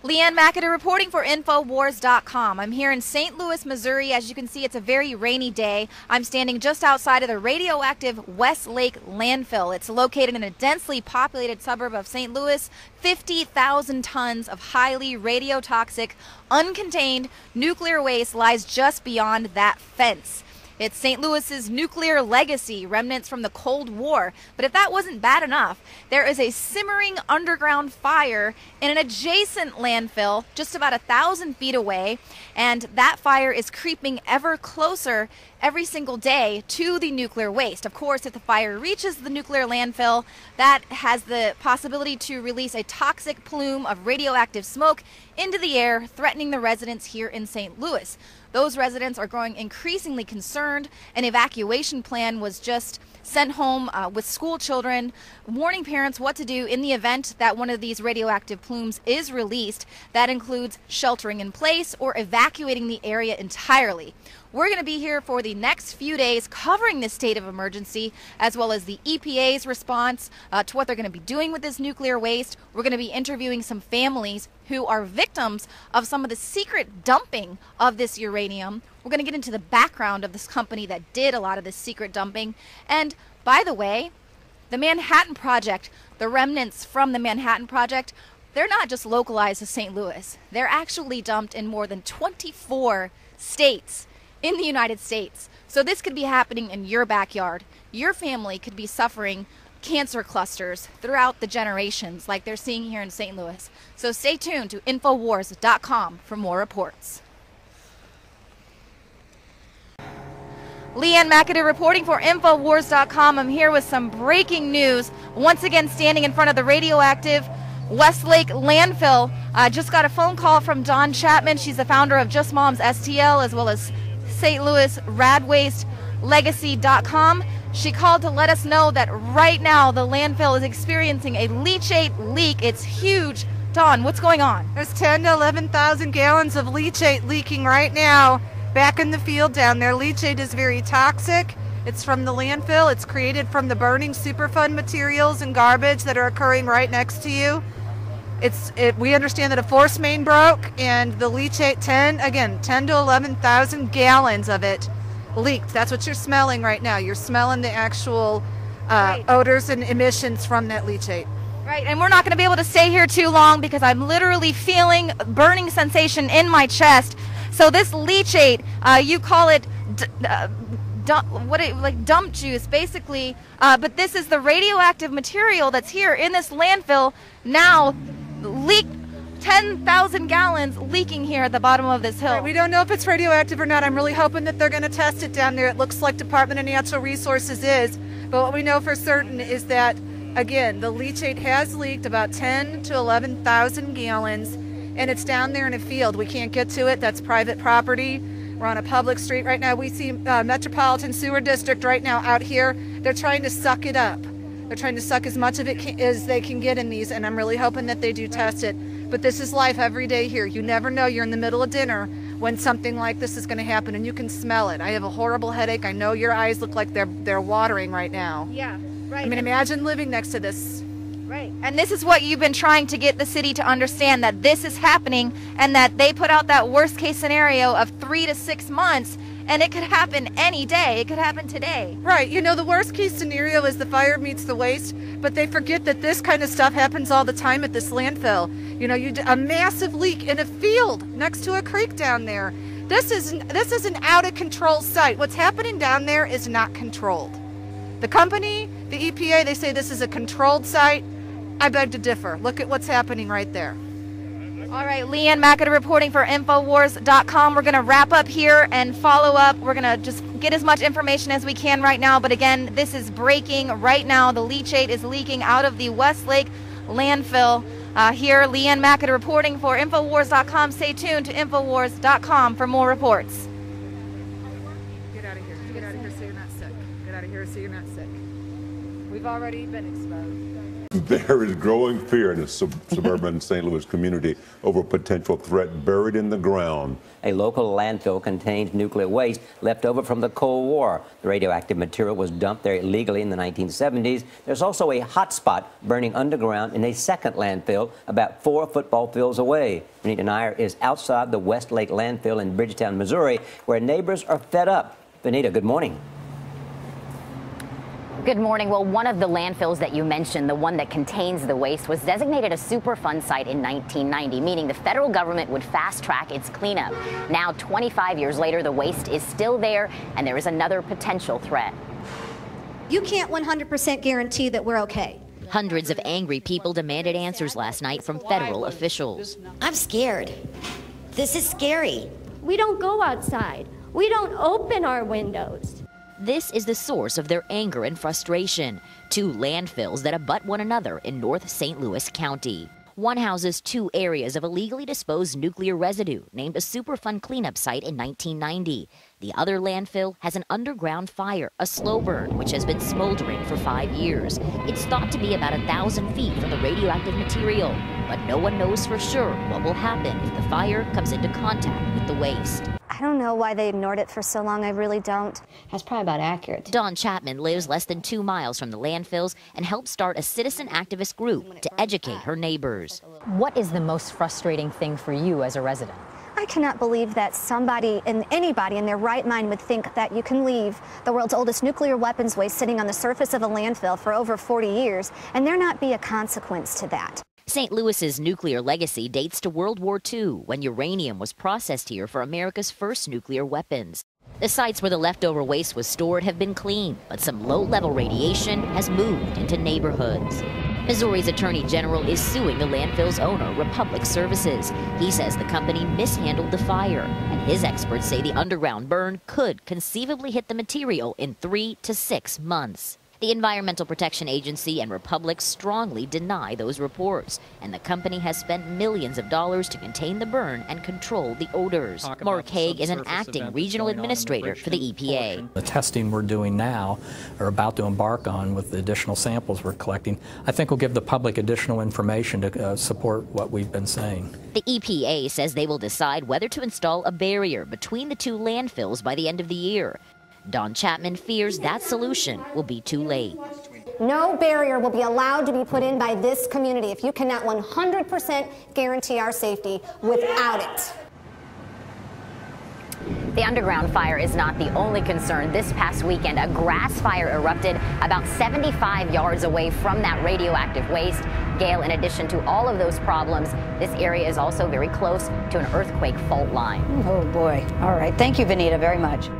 Leanne McAdoo reporting for Infowars.com. I'm here in St. Louis, Missouri. As you can see, it's a very rainy day. I'm standing just outside of the radioactive Westlake Landfill. It's located in a densely populated suburb of St. Louis. 50,000 tons of highly radiotoxic, uncontained nuclear waste lies just beyond that fence. It's St. Louis's nuclear legacy, remnants from the Cold War. But if that wasn't bad enough, there is a simmering underground fire in an adjacent landfill just about 1,000 feet away, and that fire is creeping ever closer every single day to the nuclear waste. Of course, if the fire reaches the nuclear landfill, that has the possibility to release a toxic plume of radioactive smoke into the air, threatening the residents here in St. Louis. Those residents are growing increasingly concerned. An evacuation plan was just sent home with school children, warning parents what to do in the event that one of these radioactive plumes is released. That includes sheltering in place or evacuating the area entirely. We're going to be here for the next few days covering this state of emergency, as well as the EPA's response to what they're going to be doing with this nuclear waste. We're going to be interviewing some families who are victims of some of the secret dumping of this uranium. We're going to get into the background of this company that did a lot of this secret dumping. And by the way, the Manhattan Project, the remnants from the Manhattan Project, they're not just localized to St. Louis. They're actually dumped in more than 24 states in the United States. So this could be happening in your backyard. Your family could be suffering cancer clusters throughout the generations like they're seeing here in St. Louis. So stay tuned to Infowars.com for more reports. Leanne McAdoo reporting for Infowars.com. I'm here with some breaking news. Once again, standing in front of the radioactive Westlake Landfill. I just got a phone call from Dawn Chapman. She's the founder of Just Moms STL, as well as St. Louis Radwastelegacy.com. She called to let us know that right now the landfill is experiencing a leachate leak. It's huge. Dawn, what's going on? There's 10 to 11,000 gallons of leachate leaking right now back in the field down there. Leachate is very toxic. It's from the landfill. It's created from the burning Superfund materials and garbage that are occurring right next to you. We understand that a force main broke and the leachate 10 to 11,000 gallons of it leaked. That's what you're smelling right now. You're smelling the actual odors and emissions from that leachate. Right, and we're not going to be able to stay here too long because I'm literally feeling a burning sensation in my chest. So this leachate, you call it dump juice, basically. But this is the radioactive material that's here in this landfill now. Leaked 10,000 gallons leaking here at the bottom of this hill. Right, we don't know if it's radioactive or not. I'm really hoping that they're going to test it down there. It looks like Department of Natural Resources is. But what we know for certain is that, again, the leachate has leaked about 10 to 11,000 gallons, and it's down there in a field. We can't get to it. That's private property. We're on a public street right now. We see Metropolitan Sewer District right now out here. They're trying to suck it up. They're trying to suck as much of it as they can get in these, and I'm really hoping that they do test it. But this is life every day here. You never know. You're in the middle of dinner when something like this is going to happen, and you can smell it. I have a horrible headache. I know your eyes look like they're watering right now. Yeah, right. I mean, imagine living next to this. Right. And this is what you've been trying to get the city to understand, that this is happening and that they put out that worst case scenario of 3 to 6 months. And it could happen any day. It could happen today. Right. You know, the worst case scenario is the fire meets the waste, but they forget that this kind of stuff happens all the time at this landfill. You know, a massive leak in a field next to a creek down there. This is an out of control site. What's happening down there is not controlled. The company, the EPA, they say this is a controlled site. I beg to differ. Look at what's happening right there. All right, Leanne McAdoo reporting for Infowars.com. We're going to wrap up here and follow up. We're going to just get as much information as we can right now. But again, this is breaking right now. The leachate is leaking out of the Westlake landfill. Here, Leanne McAdoo reporting for Infowars.com. Stay tuned to Infowars.com for more reports. Get out of here. Get out of here so you're not sick. Get out of here so you're not sick. We've already been exposed. There is growing fear in the suburban St. Louis community over a potential threat buried in the ground. A local landfill contains nuclear waste left over from the Cold War. The radioactive material was dumped there illegally in the 1970s. There's also a hot spot burning underground in a second landfill about 4 football fields away. Vanita Nair is outside the Westlake landfill in Bridgetown, Missouri, where neighbors are fed up. Vanita, good morning. Good morning. Well, one of the landfills that you mentioned, the one that contains the waste, was designated a Superfund site in 1990, meaning the federal government would fast-track its cleanup. Now, 25 years later, the waste is still there, and there is another potential threat. You can't 100% guarantee that we're okay. Hundreds of angry people demanded answers last night from federal officials. I'm scared. This is scary. We don't go outside. We don't open our windows. This is the source of their anger and frustration. 2 landfills that abut one another in North St. Louis County. One houses 2 areas of illegally disposed nuclear residue, named a Superfund cleanup site in 1990. The other landfill has an underground fire, a slow burn, which has been smoldering for 5 years. It's thought to be about 1,000 feet from the radioactive material, but no one knows for sure what will happen if the fire comes into contact with the waste. I don't know why they ignored it for so long. I really don't. That's probably about accurate. Dawn Chapman lives less than 2 miles from the landfills and helped start a citizen activist group to educate her neighbors. What is the most frustrating thing for you as a resident? I cannot believe that somebody and anybody in their right mind would think that you can leave the world's oldest nuclear weapons waste sitting on the surface of a landfill for over 40 years and there not be a consequence to that. St. Louis's nuclear legacy dates to World War II, when uranium was processed here for America's first nuclear weapons. The sites where the leftover waste was stored have been cleaned, but some low-level radiation has moved into neighborhoods. Missouri's Attorney General is suing the landfill's owner, Republic Services. He says the company mishandled the fire, and his experts say the underground burn could conceivably hit the material in 3 to 6 months. The Environmental Protection Agency and Republic strongly deny those reports, and the company has spent millions of dollars to contain the burn and control the odors. Mark Haig is an acting regional administrator for the EPA. The testing we're doing now, or about to embark on with the additional samples we're collecting, I think will give the public additional information to support what we've been saying. The EPA says they will decide whether to install a barrier between the 2 landfills by the end of the year. Dawn Chapman fears that solution will be too late. No barrier will be allowed to be put in by this community if you cannot 100% guarantee our safety without it. The underground fire is not the only concern. This past weekend, a grass fire erupted about 75 yards away from that radioactive waste. Gail, in addition to all of those problems, this area is also very close to an earthquake fault line. Oh boy. All right. Thank you, Vanita, very much.